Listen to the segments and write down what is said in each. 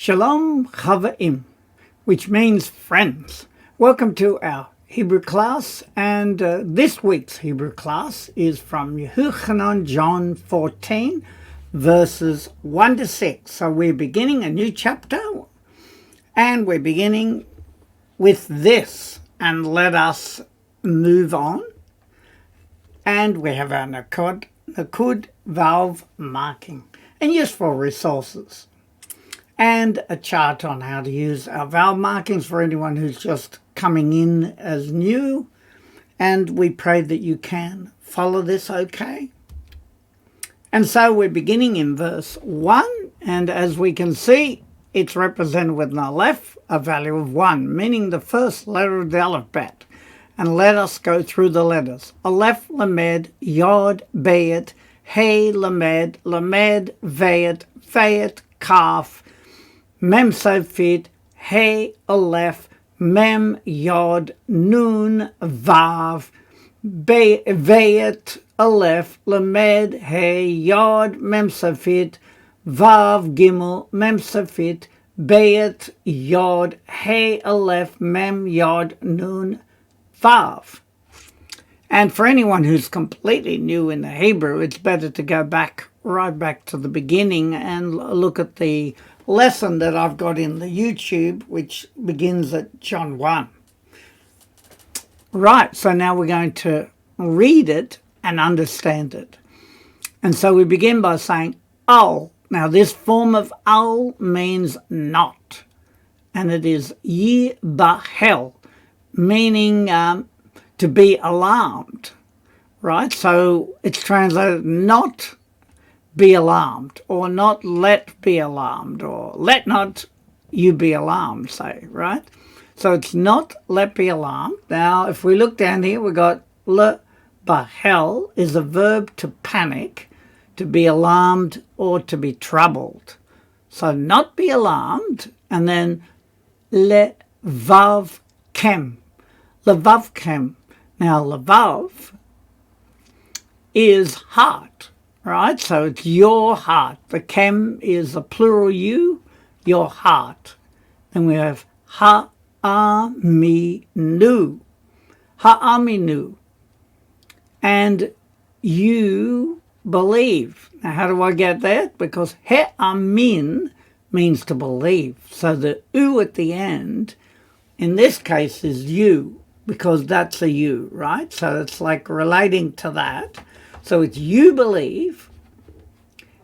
Shalom Chavaim, which means friends. Welcome to our Hebrew class, and this week's Hebrew class is from Yehuchanan, John 14, verses 1 to 6. So we're beginning a new chapter, and we're beginning with this, and let us move on. And we have our Nakud valve marking and useful resources, and a chart on how to use our valve markings for anyone who's just coming in as new. And we pray that you can follow this okay. And so we're beginning in verse 1, and as we can see, it's represented with an aleph, a value of 1, meaning the first letter of the alphabet. And let us go through the letters. Aleph, Lamed, Yod, Bayet, Hey, Lamed, Lamed, Vayet, Vayet, Kaf, Mem Sofit, Hey, Aleph, Mem, Yod, Nun, Vav, Vayet, Aleph, Lamed, Hey, Yod, Mem Sofit, Vav, Gimel, Mem Sofit, Bayet, Yod, Hey, Aleph, Mem, Yod, Nun, Vav. And for anyone who's completely new in the Hebrew, it's better to go right back to the beginning and look at the lesson that I've got in the YouTube, which begins at John 1. Right, so now we're going to read it and understand it. And so we begin by saying al. Now this form of al means not, and it is yibahel, meaning to be alarmed, right? So it's translated not be alarmed, or not let be alarmed, or let not you be alarmed, say, right? So it's not let be alarmed. Now, if we look down here, we got le bahel is a verb to panic, to be alarmed, or to be troubled. So not be alarmed, and then le vav kem. Levav kem. Now, levav is heart, right? So it's your heart. The kem is the plural you, your heart. Then we have ha'aminu. Ha'aminu. And you believe. Now, how do I get that? Because he'amin means to believe. So the u at the end, in this case, is you, because that's a you, right? So it's like relating to that. So it's you believe.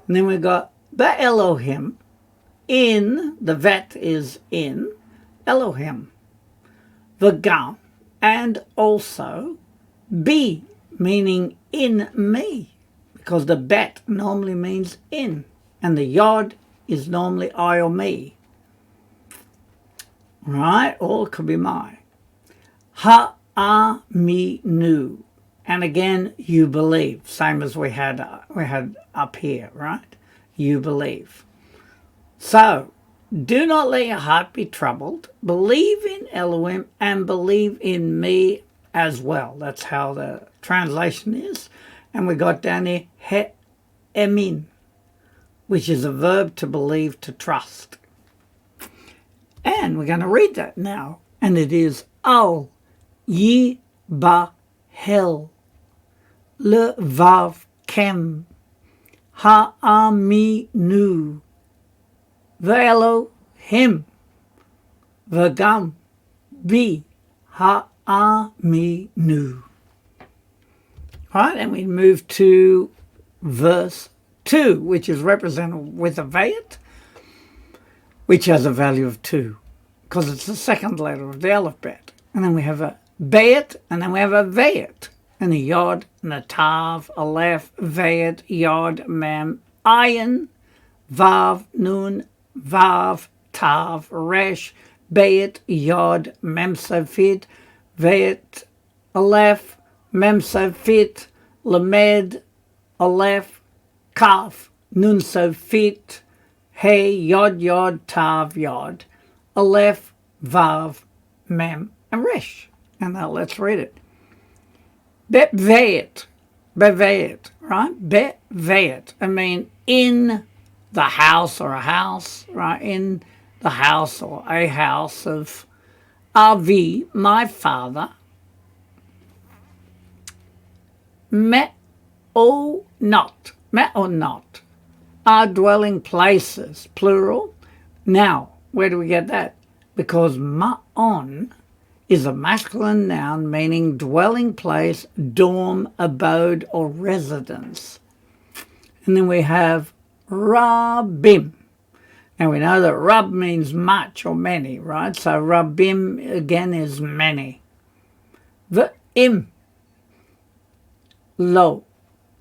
And then we've got Elohim, in, the vet is in, Elohim. V'gam, and also be, meaning in me, because the bet normally means in, and the yod is normally I or me. Right? Or it could be my. Ha'aminu. And again, you believe, same as we had up here, right? You believe. So, do not let your heart be troubled. Believe in Elohim and believe in me as well. That's how the translation is. And we got down here, he'emin, which is a verb to believe, to trust. And we're going to read that now. And it is al yibahel levav kem ha'aminu ve'elohim v'gam bi ha'aminu. All right, and we move to verse 2, which is represented with a vayet, which has a value of 2, because it's the second letter of the alphabet. And then we have a bayet, and then we have a vayet, and a yod, and a tav, aleph, vayet, yod, mem, ayin, vav, nun, vav, tav, resh, bayet, yod, mem sofit, vayet, aleph, mem sofit, lamed, aleph, kaf, nun sofit, hey, yod, yod, tav, yod, aleph, vav, mem, and resh. And now let's read it. Be'vayet, right? Be'vayet. I mean, in the house, or a house, right? In the house or a house of Avi, my father, met or not, are dwelling places, plural. Now, where do we get that? Because ma'on is a masculine noun meaning dwelling place, dorm, abode, or residence. And then we have rabim. Now we know that rab means much or many, right? So rabim again is many. V'im, lo.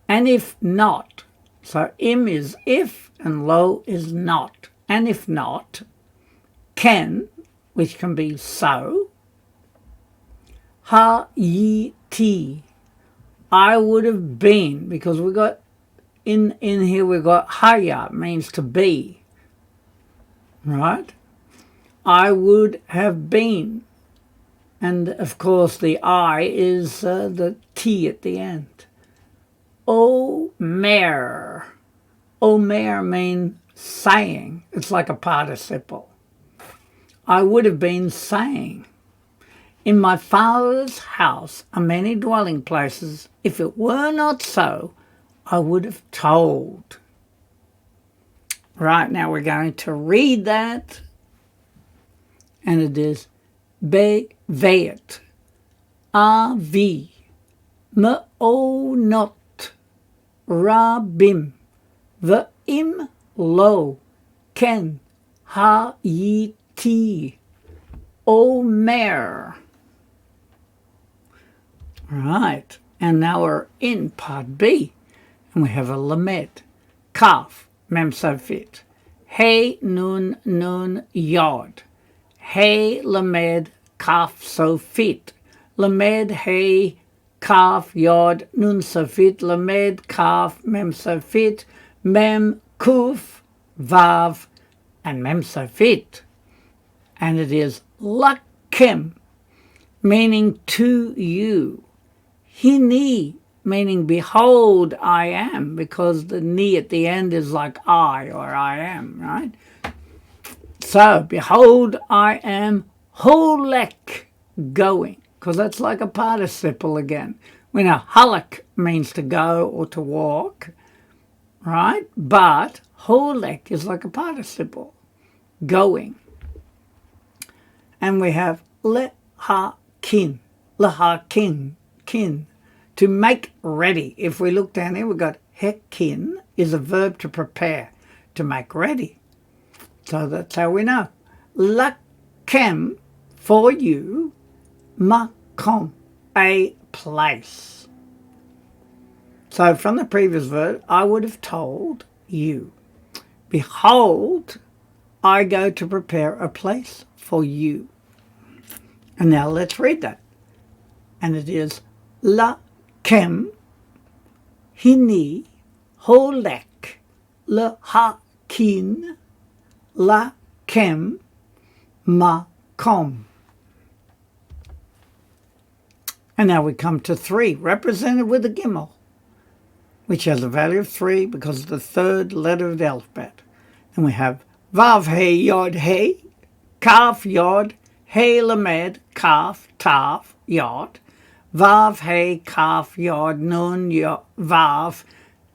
And if not, so im is if and lo is not. And if not, can, which can be so, ha ye ti, I would have been, because we got in here we got haya, means to be, right? I would have been, and of course the I is the T at the end. Omer. Omer means saying. It's like a participle. I would have been saying. In my father's house are many dwelling places. If it were not so, I would have told. Right, now we're going to read that. And it is bevet avi me'onot rabim ve'im lo ken ha'yiti omer. Right, and now we're in part B, and we have a lamed, kaf, mem sofit, hey nun nun yod, hey lamed kaf sofit, lamed hey kaf yod nun sofit, lamed kaf mem sofit, mem kuf vav, and mem sofit, and it is lakem, meaning to you. Hini, meaning behold, I am, because the ni at the end is like I or I am, right? So, behold, I am holek, going, because that's like a participle again. We know halak means to go or to walk, right? But holek is like a participle, going. And we have lehakin, kin, to make ready. If we look down here, we've got hekin is a verb to prepare, to make ready. So that's how we know. Lakem, for you, makom, a place. So from the previous verb, I would have told you, behold, I go to prepare a place for you. And now let's read that. And it is lakem hini holek lehakin lakem makom. And now we come to 3, represented with a gimel, which has a value of 3 because of the third letter of the alphabet. And we have vav hey yod hey, kaf yod, hey lamed, kaf tav yod, vav hey kaf yod nun yod, vav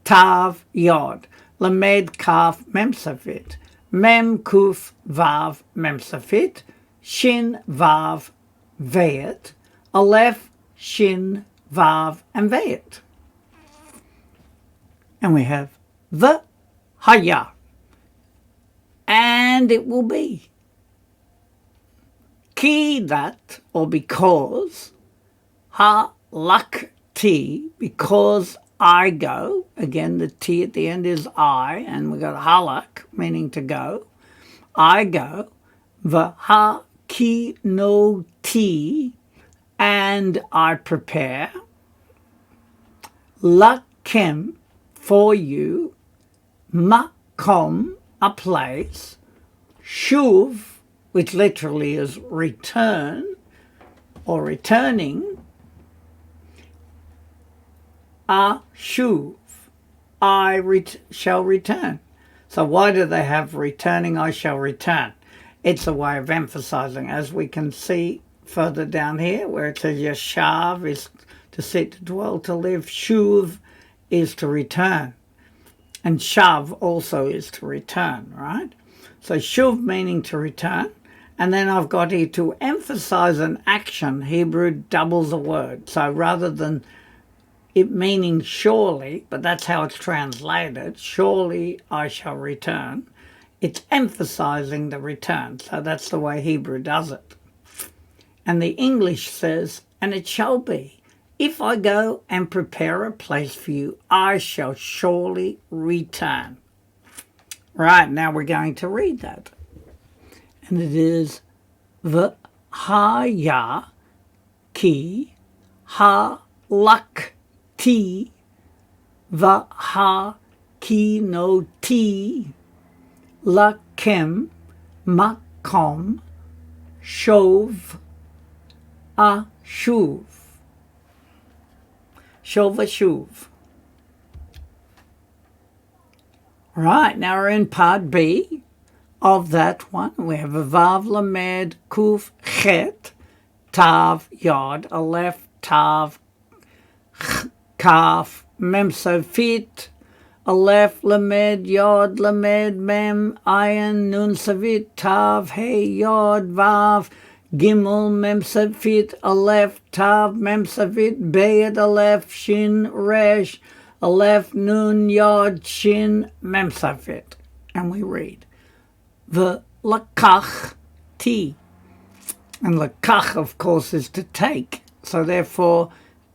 tav yod, lamed kaf mem safit, mem kuf vav mem safit, shin vav vayet, aleph shin vav and vayet. And we have the haya, and it will be. Ki, that, or because, ha lak ti, because I go. Again, the T at the end is I, and we got halak, meaning to go. I go. V'ha ki no ti, and I prepare. Lakem, for you. Makom, a place. Shuv, which literally is return or returning. Ashuv, I shall return. So why do they have returning, I shall return? It's a way of emphasizing, as we can see further down here, where it says yeshav is to sit, to dwell, to live. Shuv is to return. And shav also is to return, right? So shuv meaning to return. And then I've got here to emphasize an action. Hebrew doubles the word. So rather than it meaning surely, but that's how it's translated, surely I shall return, it's emphasizing the return. So that's the way Hebrew does it. And the English says, and it shall be, if I go and prepare a place for you, I shall surely return. Right, now we're going to read that. And it is, V'haya ki halakti v'hakinoti lakem makom shov ashuv. Shov ashuv. Right, now we're in part B of that one. We have a Vav Lamed Kuf Chet Tav Yod Aleph Tav Kaf Mem Safit Aleph Lamed Yod Lamed Mem Ayin Nun Savit Tav Hey Yod Vav Gimel Mem Safit Aleph Tav Mem Safit Beyed Aleph Shin Resh Aleph Nun Yod Shin Mem Safit. And we read the lakach ti. And lakach, of course, is to take. So therefore,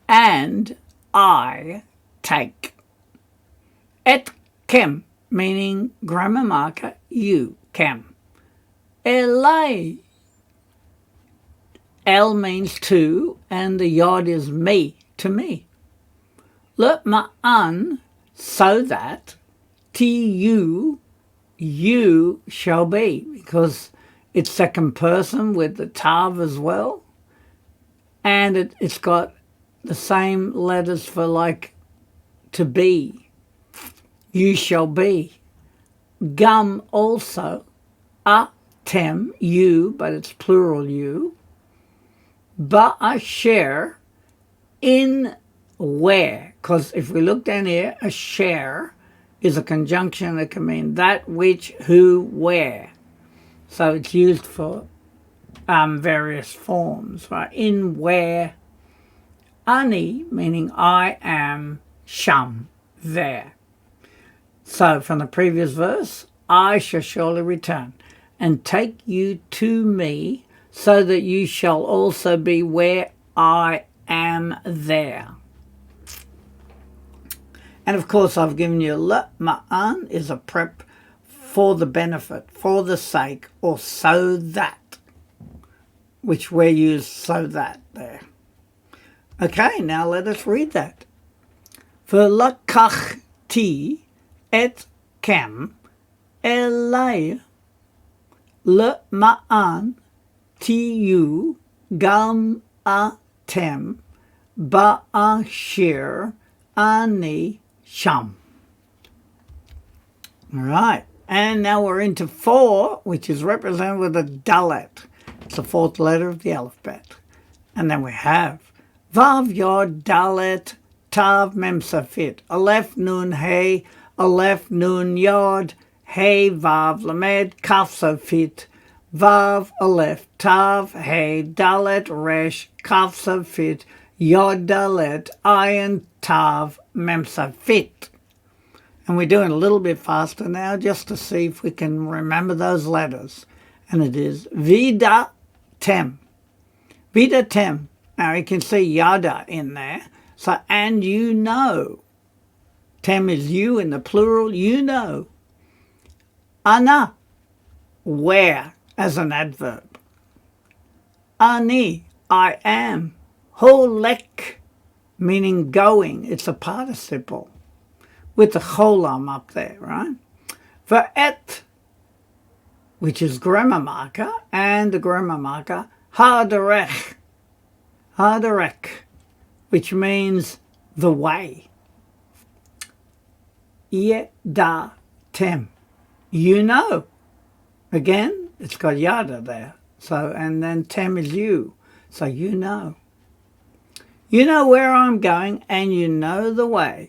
and I take. Et kem, meaning grammar marker, you, kem. Elai. El means to, and the yod is me, to me. Le ma'an, so that, tu, you shall be, because it's second person with the tav as well, and it's got the same letters for like to be. You shall be. Gum also, atem, you, but it's plural you. Ba'asher, in where, because if we look down here, a share is a conjunction that can mean that, which, who, where. So it's used for various forms, right? In where, ani, meaning I am, sham, there. So from the previous verse, I shall surely return and take you to me so that you shall also be where I am there. And of course, I've given you le ma'an is a prep for the benefit, for the sake, or so that, which we use so that there. Okay, now let us read that. V'lakachti et kem elai le ma'an tiu gam atem ba'ashir ani sham. All right, and now we're into 4, which is represented with a dalet. It's the 4th letter of the alphabet. And then we have Vav Yod Dalet Tav Mem Safit Aleph Nun Hey Aleph Nun Yod Hey Vav Lamed Kaf Safit Vav Aleph Tav Hey Dalet Resh Kaf Safit Yod Dalet Ayin Tav Mem Safit. And we're doing a little bit faster now just to see if we can remember those letters. And it is Vida Tem. Vida Tem. Now you can see Yada in there. So, and you know. Tem is you in the plural, you know. Ana, where, as an adverb. Ani, I am. Holek, meaning going. It's a participle with the cholam up there, right? V'et, which is grammar marker, and the grammar marker, haderech, which means the way. Yedatem, you know. Again, it's got yada there. So, and then tem is you. So you know. You know where I'm going and you know the way.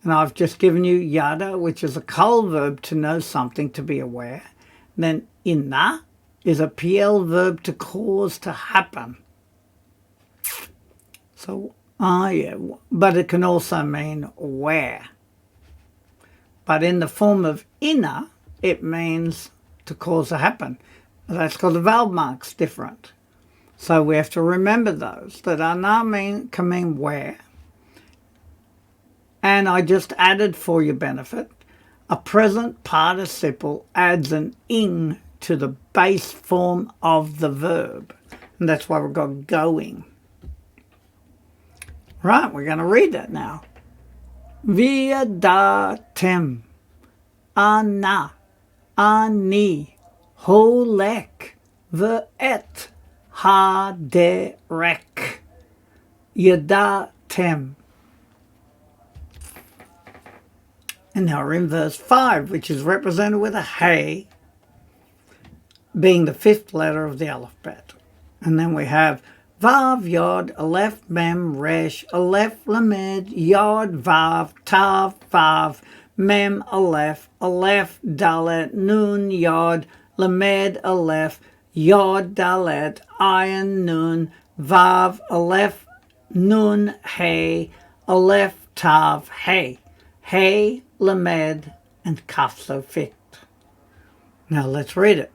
And I've just given you yada, which is a kal verb to know something, to be aware. Then inna is a PL verb to cause to happen. So, yeah, but it can also mean where. But in the form of inna, it means to cause to happen. That's because the vowel mark's different. So we have to remember those, that ana can mean where. And I just added, for your benefit, a present participle adds an ing to the base form of the verb. And that's why we've got going. Right, we're going to read that now. Viadatem, ana, ani, holek, ve'et, haderek, yadatem. And now we're in verse 5, which is represented with a hey, being the fifth letter of the alphabet. And then we have Vav, Yod, Aleph, Mem, Resh, Aleph, Lamed, Yod, Vav, Tav, Vav, Mem, Aleph, Aleph, Dalet, Nun, Yod, Lamed, Aleph, Yod, Dalet, Ayin, Nun, Vav, Aleph, Nun, Hey, Aleph, Tav, Hey, Hey, Lamed, and Kaf Sofit. Now let's read it.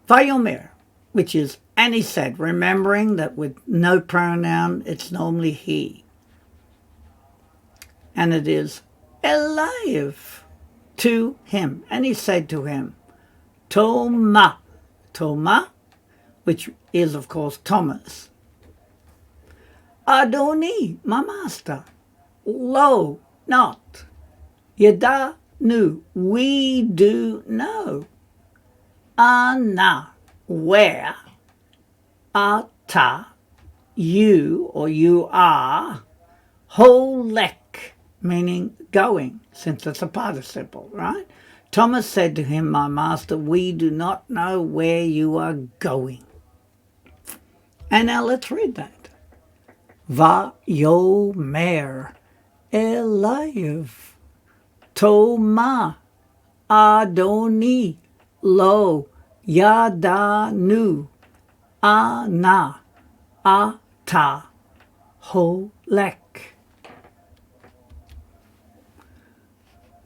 Vayomer, which is, and he said, remembering that with no pronoun, it's normally he. And it is Eliav, to him. And he said to him, Toma, Toma, which is, of course, Thomas. Adoni, my master. Lo, not. Yada, nu, we do know. Ana, where. Ata, you or you are. Holek, meaning going, since it's a participle, right? Thomas said to him, my master, we do not know where you are going. And now let's read that. Vayomer Eliav Toma Adoni Lo Yadanu Ana Ata Holek.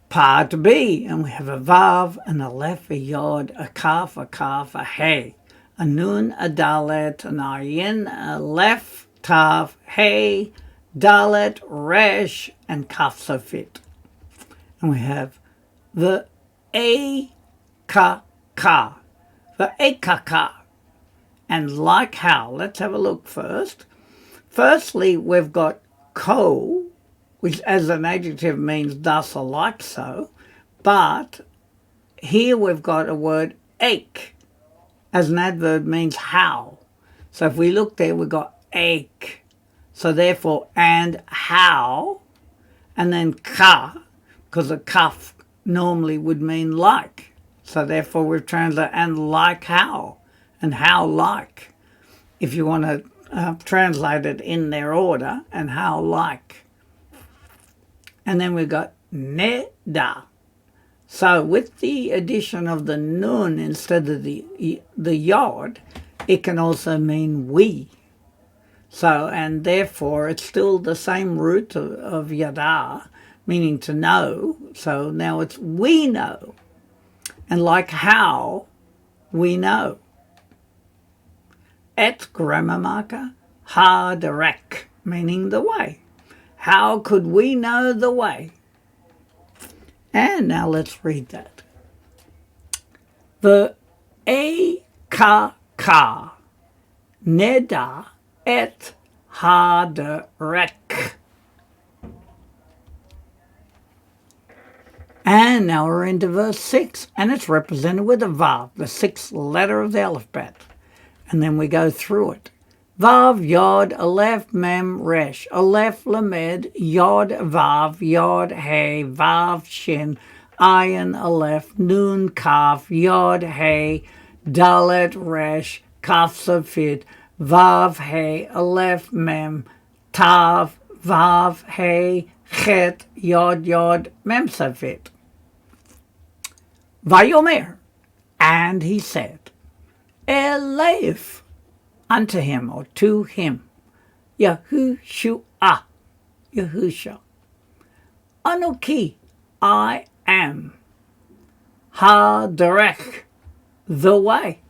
Part B, and we have a Vav, an Aleph, a Yod, a Kaf, a Hey, a Nun, a Dalet, an Ayin, a Aleph, Tav, Hey, Dalet, Resh, and Kaf Sofit. And we have the Ekaka, the Ekaka. And like how, let's have a look first. Firstly, we've got ko, which as an adjective means thus or like so, but here we've got a word ache. As an adverb means how. So if we look there, we've got ache. So therefore, and how, and then ka, because a kaf normally would mean like. So therefore we've translated and like how, and how like, if you want to translate it in their order, and how like. And then we've got neda. So with the addition of the nun instead of the yod, it can also mean we. So, and therefore it's still the same root of yada, meaning to know. So now it's we know. And like how, we know. Et grammar marker, haderek, meaning the way. How could we know the way? And now let's read that. The ekaka neda et haderek. And now we're into verse 6, and it's represented with a vav, the sixth letter of the alphabet. And then we go through it. Vav, Yod, Aleph, Mem, Resh, Aleph, Lamed, Yod, Vav, Yod, Hey, Vav, Shin, Ayin, Aleph, Nun, Kaf, Yod, Hey, Dalet Resh, Kaf Sofit, Vav He, Aleph Mem, Tav, Vav He, Chet, Yod Yod, Mem Sofit. Vayomer, and he said, Elev, unto him, or to him, Yahushua, Yahusha. Anoki, I am. Ha-derech, the way.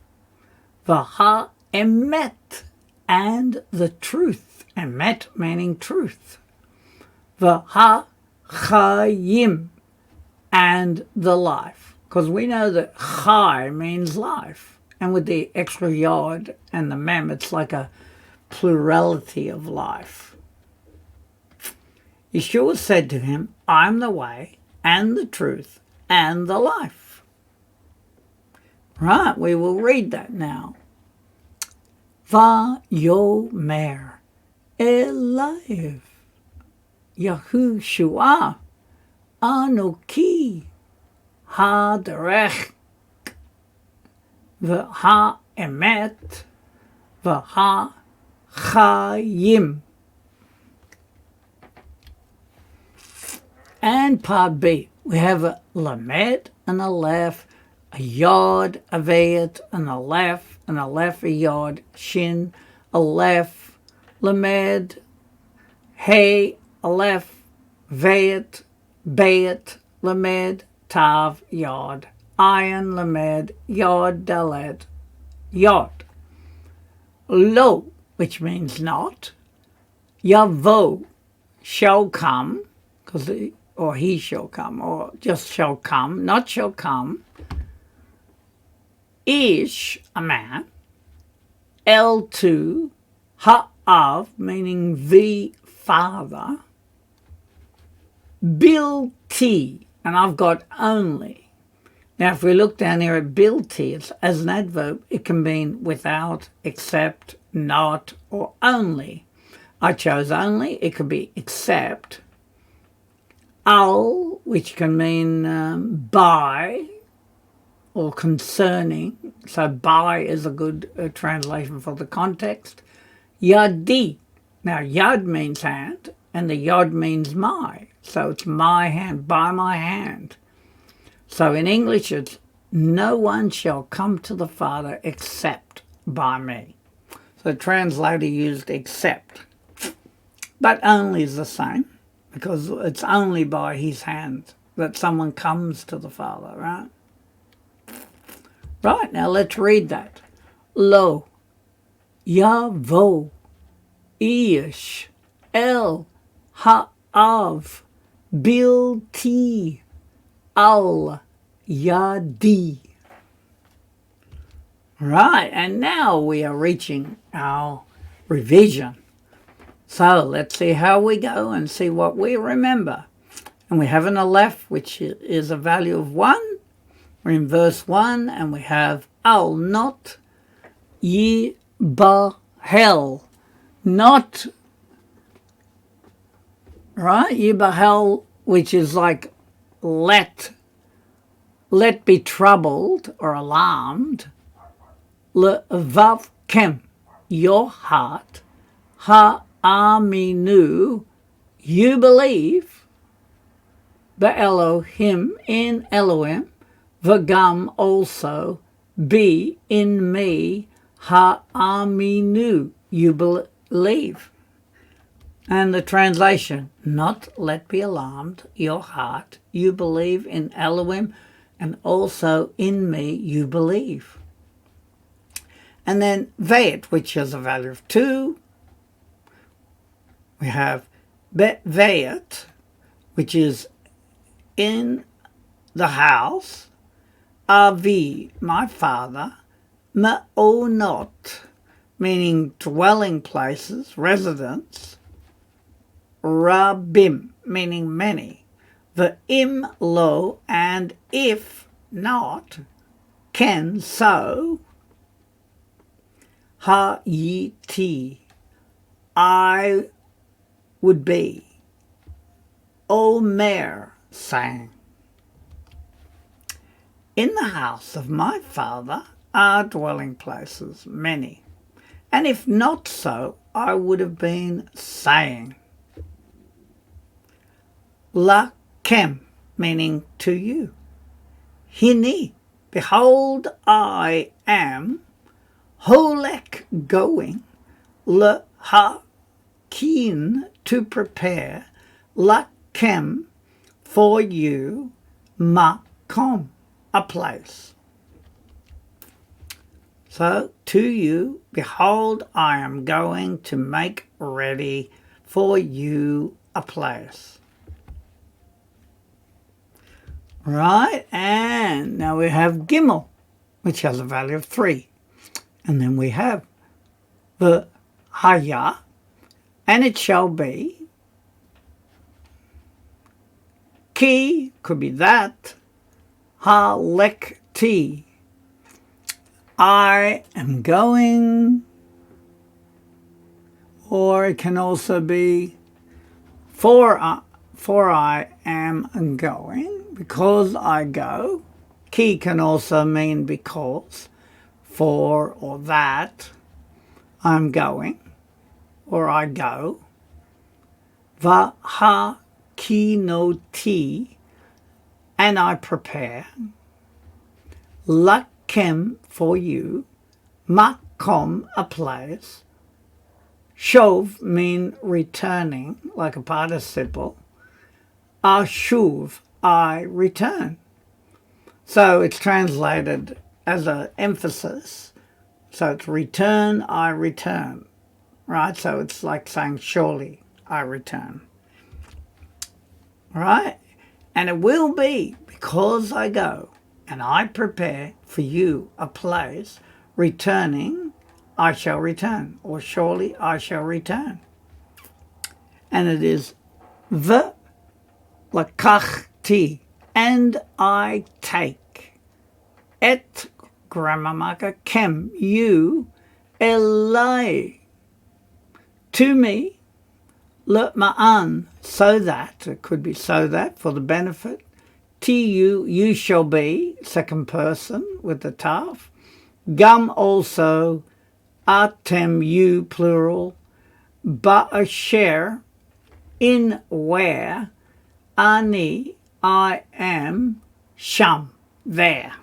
Vaha-emet, and the truth. Emet meaning truth. Vaha-chayim, and the life. Because we know that chai means life. And with the extra yod and the mem, it's like a plurality of life. Yeshua said to him, I'm the way and the truth and the life. Right, we will read that now. Vayomer Elev Yahushua Anoki Ha-derech V'ha-emet V'ha-chayim. And part B, we have a lamed, an aleph, a yod, a veit, an aleph, a yod, shin, aleph, lamed, hey, aleph, veit, beit, lamed, tav, yod, ayin, lamed, yod, dalet, yod. Lo, which means not, yavo, shall come, or he shall come, or just shall come, not shall come. Ish, a man. L2, ha'av, meaning the father. Bilti, and I've got only. Now, if we look down here at bilti, it's, as an adverb, it can mean without, except, not, or only. I chose only. It could be except. Al, which can mean by or concerning. So by is a good translation for the context. Yadi. Now yad means hand and the yod means my. So it's my hand, by my hand. So in English it's no one shall come to the Father except by me. So the translator used except. But only is the same. Because it's only by his hand that someone comes to the Father, right? Right, now let's read that. Lo, Yavo, Ish, El, Ha'av, Bilti, Al, Yadi. Right, and now we are reaching our revision. So let's see how we go and see what we remember. And we have an aleph, which is a value of 1. We're in verse 1, and we have al, not, yibahel, not, right? Yibahel, which is like let be troubled or alarmed. Levavkem, your heart. Aminu, you believe, Be'elohim, in Elohim, V'gam also, be in me, Ha'aminu, you believe. And the translation, not let be alarmed, your heart, you believe in Elohim, and also in me you believe. And then Veit, which is a value of 2. We have Veit, which is in the house. Avi, my father. Ma'onot, meaning dwelling places, residence. Rabim, meaning many. The im lo, and if not, can so. Ha yiti, I would be. Omer, saying, in the house of my father are dwelling places, many. And if not so, I would have been saying, Lakem, meaning to you. Hini, behold, I am, holek, going, lehakin, to prepare, lakem, for you, makom, a place. So, to you, behold, I am going to make ready for you a place. Right, and now we have Gimel, which has a value of 3. And then we have the Haya, and it shall be. Ki, could be that. Halekti, I am going, or it can also be for I am going, because I go. Ki can also mean because, for or that, I'm going, or I go. Va ki no ti, and I prepare. Lakem, for you. Makom, a place. Shov, mean returning, like a participle. Ashuv, I return. So it's translated as an emphasis. So it's return, I return. Right? So it's like saying surely I return. Right? And it will be because I go and I prepare for you a place, returning, I shall return, or surely I shall return. And it is the lakachti, and I take. Et, grammar marker, kem, you, elai, to me, le ma'an, so that, it could be so that, for the benefit. Tu, you shall be, second person with the taf. Gum also, atem, you, plural. Ba'asher, in where. Ani, I am, sham, there.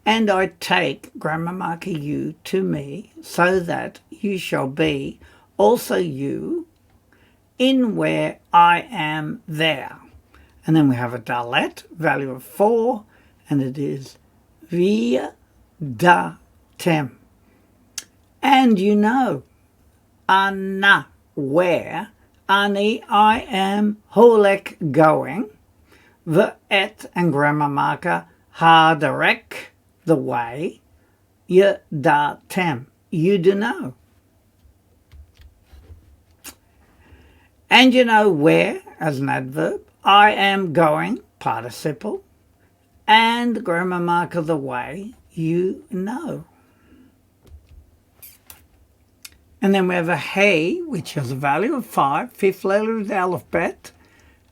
And I take, grammar marker, you, to me, so that you shall be, also you, in where I am there. And then we have a dalet, value of 4, and it is via da tem. And you know, anna, where, ani, I am, holek, going, the et, and grammar marker, hadarek, the way, ya da tem, you do know. And you know where, as an adverb, I am going, participle, and grammar marker, the way, you know. And then we have a hey, which has a value of 5, fifth letter of the alphabet.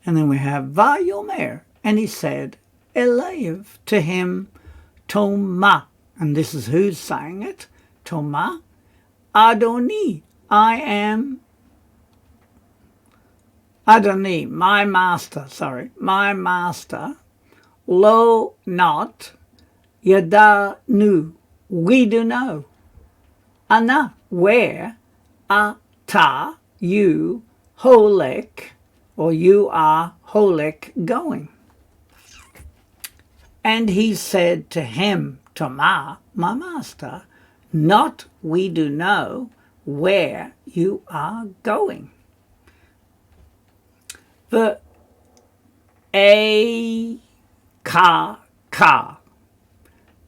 And then we have Vayomer, and he said, Elev, to him, Toma, and this is who's saying it, Toma, Adoni, I am, Adoni, my master, lo, not, yada, nu, we do know, ana, where, ata, you, holek, or you are holek, going. And he said to him, Toma, my master, not we do know where you are going. The a ka,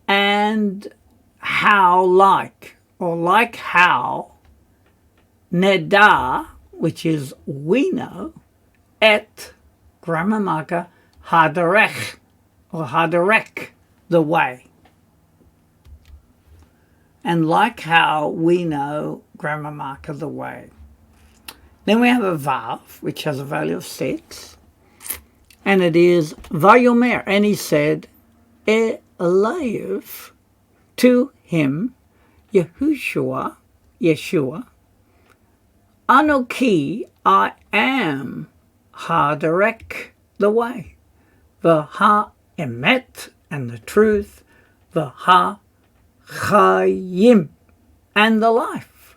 and how like, or like how, neda, which is we know, et, grammar marker, hadarech, or hadarek, the way. And like how we know, grammar marker, the way. Then we have a vav, which has a value of 6. And it is vayomer, and he said, Elev, Alev, to him, Yeshua, Anoki, I am, Ha-derek, the way, the Ha-emet, and the truth, the Ha-chayim, and the life.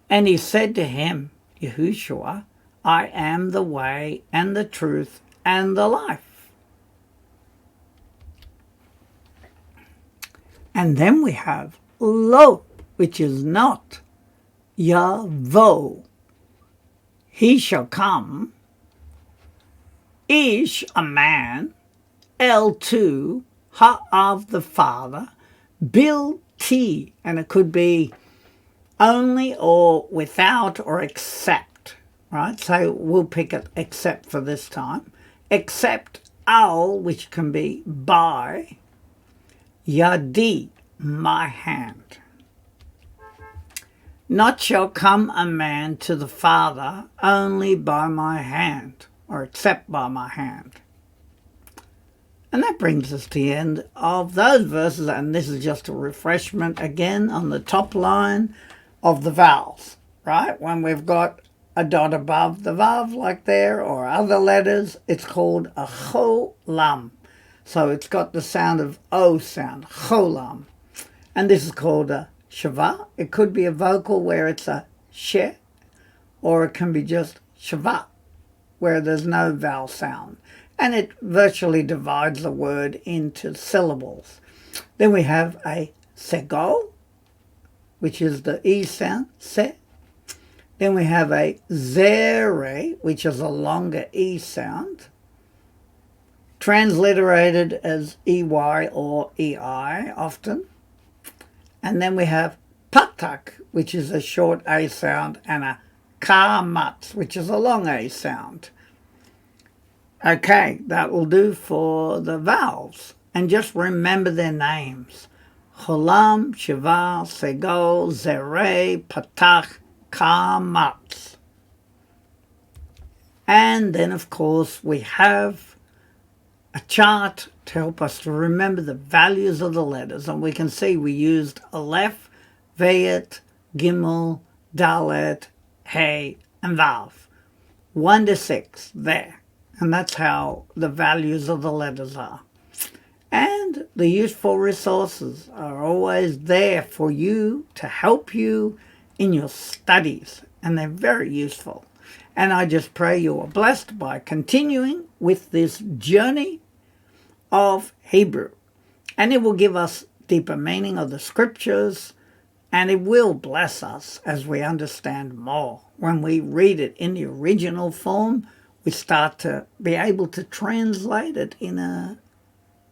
And he said to him, Yeshua, I am the way and the truth and the life. And then we have lo, which is not, Yavo, he shall come, ish, a man, el, to, ha, of the Father, bil, t, and it could be only or without or except, right? So we'll pick it except for this time. Except al, which can be by, yadi, my hand. Not shall come a man to the Father only by my hand, or except by my hand. And that brings us to the end of those verses, and this is just a refreshment again on the top line of the vowels, right? When we've got a dot above the vav like there, or other letters, it's called a cholam. So it's got the sound of O sound, cholam. And this is called a shava. It could be a vocal where it's a she, or it can be just shava, where there's no vowel sound. And it virtually divides the word into syllables. Then we have a segol, which is the E sound, se. Then we have a zere, which is a longer E sound, transliterated as EY or EI often. And then we have patak, which is a short A sound, and a kamat, which is a long A sound. Okay, that will do for the vowels. And just remember their names. Cholam, Shiva, Segol, Zere, Patach, Kamatz. And then, of course, we have a chart to help us to remember the values of the letters. And we can see we used Aleph, Vayet, Gimel, Dalet, Hey, and Vav. 1 to 6 there. And that's how the values of the letters are. And the useful resources are always there for you to help you in your studies. And they're very useful. And I just pray you are blessed by continuing with this journey of Hebrew. And it will give us deeper meaning of the scriptures. And it will bless us as we understand more. When we read it in the original form, we start to be able to translate it in a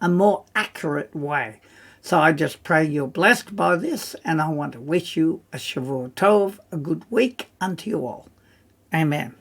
more accurate way. So I just pray you're blessed by this, and I want to wish you a Shavua Tov, a good week unto you all. Amen.